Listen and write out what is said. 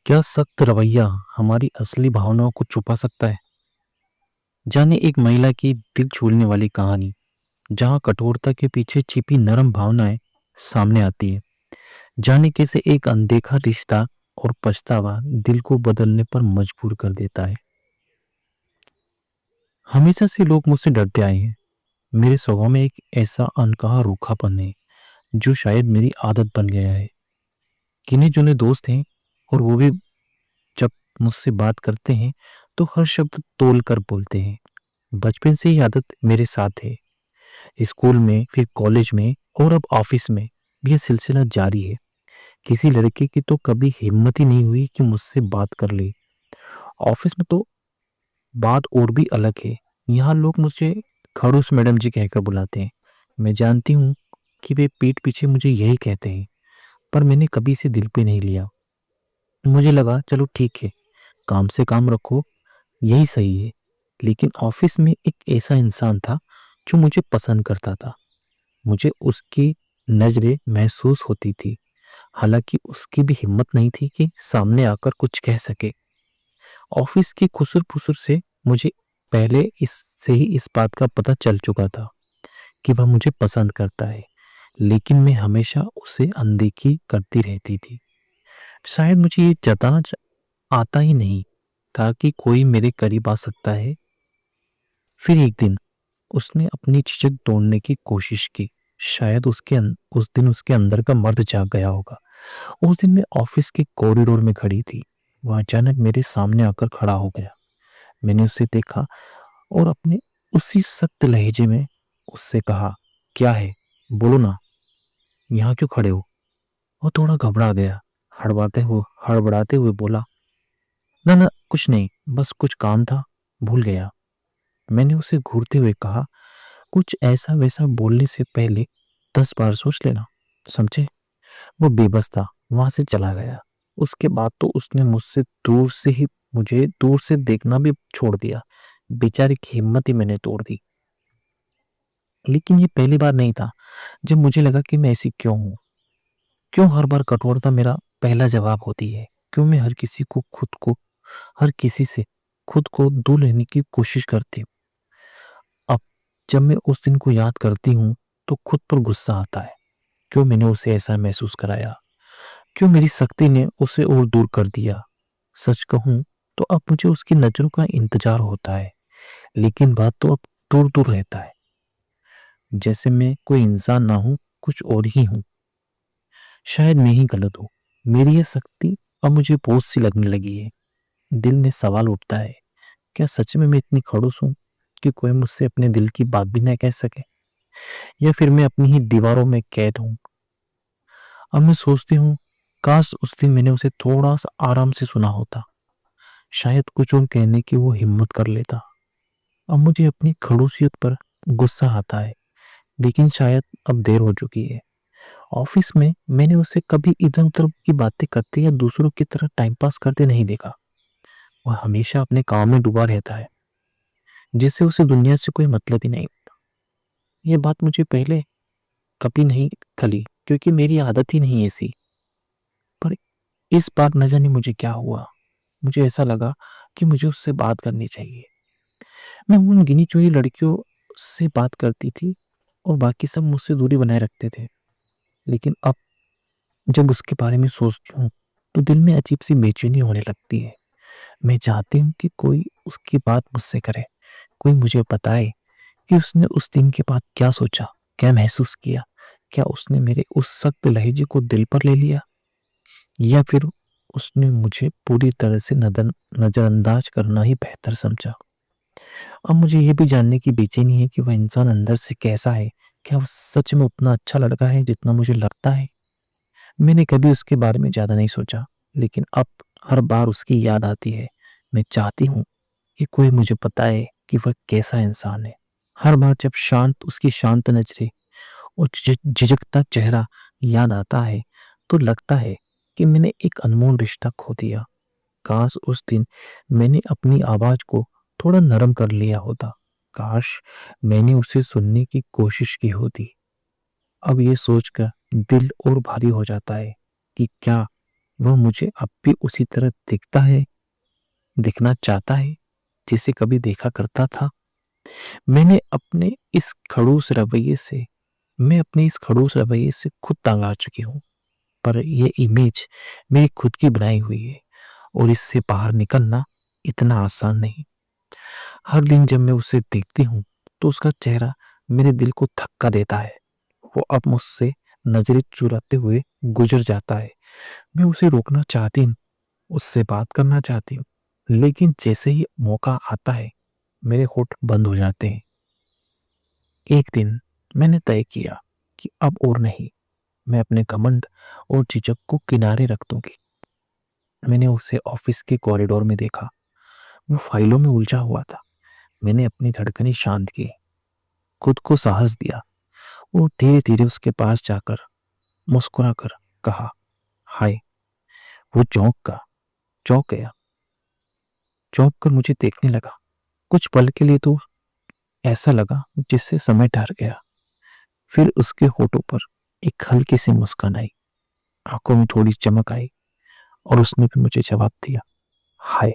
क्या सख्त रवैया हमारी असली भावनाओं को छुपा सकता है? जाने एक महिला की दिल छूने वाली कहानी, जहां कठोरता के पीछे छिपी नरम भावनाएं सामने आती है। जाने कैसे एक अनदेखा रिश्ता और पछतावा दिल को बदलने पर मजबूर कर देता है। हमेशा से लोग मुझसे डरते आए हैं। मेरे स्वभाव में एक ऐसा अनकहा रूखापन है जो शायद मेरी आदत बन गया है। गिने चुने दोस्त हैं, और वो भी जब मुझसे बात करते हैं तो हर शब्द तोल कर बोलते हैं। बचपन से ही आदत मेरे साथ है। स्कूल में, फिर कॉलेज में, और अब ऑफिस में भी यह सिलसिला जारी है। किसी लड़के की तो कभी हिम्मत ही नहीं हुई कि मुझसे बात कर ले। ऑफिस में तो बात और भी अलग है। यहाँ लोग मुझे खड़ूस मैडम जी कहकर बुलाते हैं। मैं जानती हूँ कि वे पीठ पीछे मुझे यही कहते हैं, पर मैंने कभी इसे दिल पे नहीं लिया। मुझे लगा चलो ठीक है, काम से काम रखो, यही सही है। लेकिन ऑफिस में एक ऐसा इंसान था जो मुझे पसंद करता था। मुझे उसकी नज़रें महसूस होती थी, हालांकि उसकी भी हिम्मत नहीं थी कि सामने आकर कुछ कह सके। ऑफिस की खुसर-फुसर से मुझे पहले इससे ही इस बात का पता चल चुका था कि वह मुझे पसंद करता है, लेकिन मैं हमेशा उसे अनदेखी करती रहती थी। शायद मुझे ये जताना आता ही नहीं था कि कोई मेरे करीब आ सकता है। फिर एक दिन उसने अपनी झिझक तोड़ने की कोशिश की। शायद उस दिन उसके अंदर का मर्द जाग गया होगा। उस दिन मैं ऑफिस के कॉरिडोर में खड़ी थी। वह अचानक मेरे सामने आकर खड़ा हो गया। मैंने उसे देखा और अपने उसी सख्त लहजे में उससे कहा, क्या है, बोलो ना, यहाँ क्यों खड़े हो? वो थोड़ा घबरा गया। हड़बड़ाते हुए बोला, ना ना कुछ नहीं, बस कुछ काम था, भूल गया। मैंने उसे घूरते हुए कहा, कुछ ऐसा वैसा बोलने से पहले 10 बार सोच लेना, समझे? वो बेबस था, वहां से चला गया। उसके बाद तो उसने मुझे दूर से देखना भी छोड़ दिया। बेचारे की हिम्मत ही मैंने तोड़ दी। लेकिन ये पहली बार नहीं था जब मुझे लगा कि मैं ऐसी क्यों हूँ। क्यों हर बार कठोरता मेरा पहला जवाब होती है? क्यों मैं हर किसी से खुद को दूर रहने की कोशिश करती हूँ? अब जब मैं उस दिन को याद करती हूँ तो खुद पर गुस्सा आता है। क्यों मैंने उसे ऐसा महसूस कराया? क्यों मेरी सख्ती ने उसे और दूर कर दिया? सच कहूं तो अब मुझे उसकी नजरों का इंतजार होता है, लेकिन बात तो अब दूर दूर रहता है। जैसे मैं कोई इंसान ना हूं, कुछ और ही हूं। शायद मैं ही गलत हूं। मेरी ये सख्ती अब मुझे बोझ सी लगने लगी है। दिल में सवाल उठता है, क्या सच में मैं इतनी खड़ूस हूं कि कोई मुझसे अपने दिल की बात भी न कह सके? या फिर मैं अपनी ही दीवारों में कैद हूं? अब मैं सोचती हूँ, काश उस दिन मैंने उसे थोड़ा सा आराम से सुना होता। शायद कुछ और कहने की वो हिम्मत कर लेता। अब मुझे अपनी खड़ूसियत पर गुस्सा आता है, लेकिन शायद अब देर हो चुकी है। ऑफिस में मैंने उसे कभी इधर उधर की बातें करते या दूसरों की तरह टाइम पास करते नहीं देखा। वह हमेशा अपने काम में डूबा रहता है, जिससे उसे दुनिया से कोई मतलब ही नहीं। ये बात मुझे पहले कभी नहीं खली, क्योंकि मेरी आदत ही नहीं ऐसी। पर इस बार न जाने मुझे क्या हुआ, मुझे ऐसा लगा कि मुझे उससे बात करनी चाहिए। मैं उन गिनी चुनी लड़कियों से बात करती थी और बाकी सब मुझसे दूरी बनाए रखते थे। लेकिन अब जब उसके बारे में सोचती हूँ तो दिल में अजीब सी बेचैनी होने लगती है। मैं चाहती हूँ कि कोई उसकी बात मुझसे करे, कोई मुझे बताए कि उसने उस दिन के बाद क्या सोचा, क्या महसूस किया। क्या उसने मेरे उस सख्त लहजे को दिल पर ले लिया, या फिर उसने मुझे पूरी तरह से नजरअंदाज करना ही बेहतर समझा? अब मुझे ये भी जानने की बेचैनी है कि वह इंसान अंदर से कैसा है। क्या वो सच में उतना अच्छा लड़का है जितना मुझे लगता है? मैंने कभी उसके बारे में ज्यादा नहीं सोचा, लेकिन अब हर बार उसकी याद आती है। मैं चाहती हूँ कि कोई मुझे बताए कि वह कैसा इंसान है। हर बार जब उसकी शांत नजरें और झिझकता चेहरा याद आता है तो लगता है कि मैंने एक अनमोल रिश्ता खो दिया। काश उस दिन मैंने अपनी आवाज को थोड़ा नरम कर लिया होता। काश मैंने उसे सुनने की कोशिश की होती। अब ये सोचकर दिल और भारी हो जाता है कि क्या वह मुझे अब भी उसी तरह दिखता है, दिखना चाहता है, जैसे कभी देखा करता था। मैंने अपने इस खड़ूस रवैये से मैं अपने इस खड़ूस रवैये से खुद तंग आ चुकी हूँ। पर यह इमेज मेरी खुद की बनाई हुई है और इससे बाहर निकलना इतना आसान नहीं। हर दिन जब मैं उसे देखती हूँ तो उसका चेहरा मेरे दिल को धक्का देता है। वो अब मुझसे नजरें चुराते हुए गुजर जाता है। मैं उसे रोकना चाहती हूँ, उससे बात करना चाहती हूँ, लेकिन जैसे ही मौका आता है मेरे होठ बंद हो जाते हैं। एक दिन मैंने तय किया कि अब और नहीं, मैं अपने घमंड और झिझक को किनारे रख दूंगी। मैंने उसे ऑफिस के कॉरिडोर में देखा। वो फाइलों में उलझा हुआ था। मैंने अपनी धड़कनें शांत की, खुद को साहस दिया और धीरे धीरे उसके पास जाकर मुस्कुरा कर कहा, हाय। वो चौंक गया, चौंक कर मुझे देखने लगा। कुछ पल के लिए तो ऐसा लगा जिससे समय ठहर गया। फिर उसके होठों पर एक हल्की सी मुस्कान आई, आंखों में थोड़ी चमक आई और उसने भी मुझे जवाब दिया, हाय।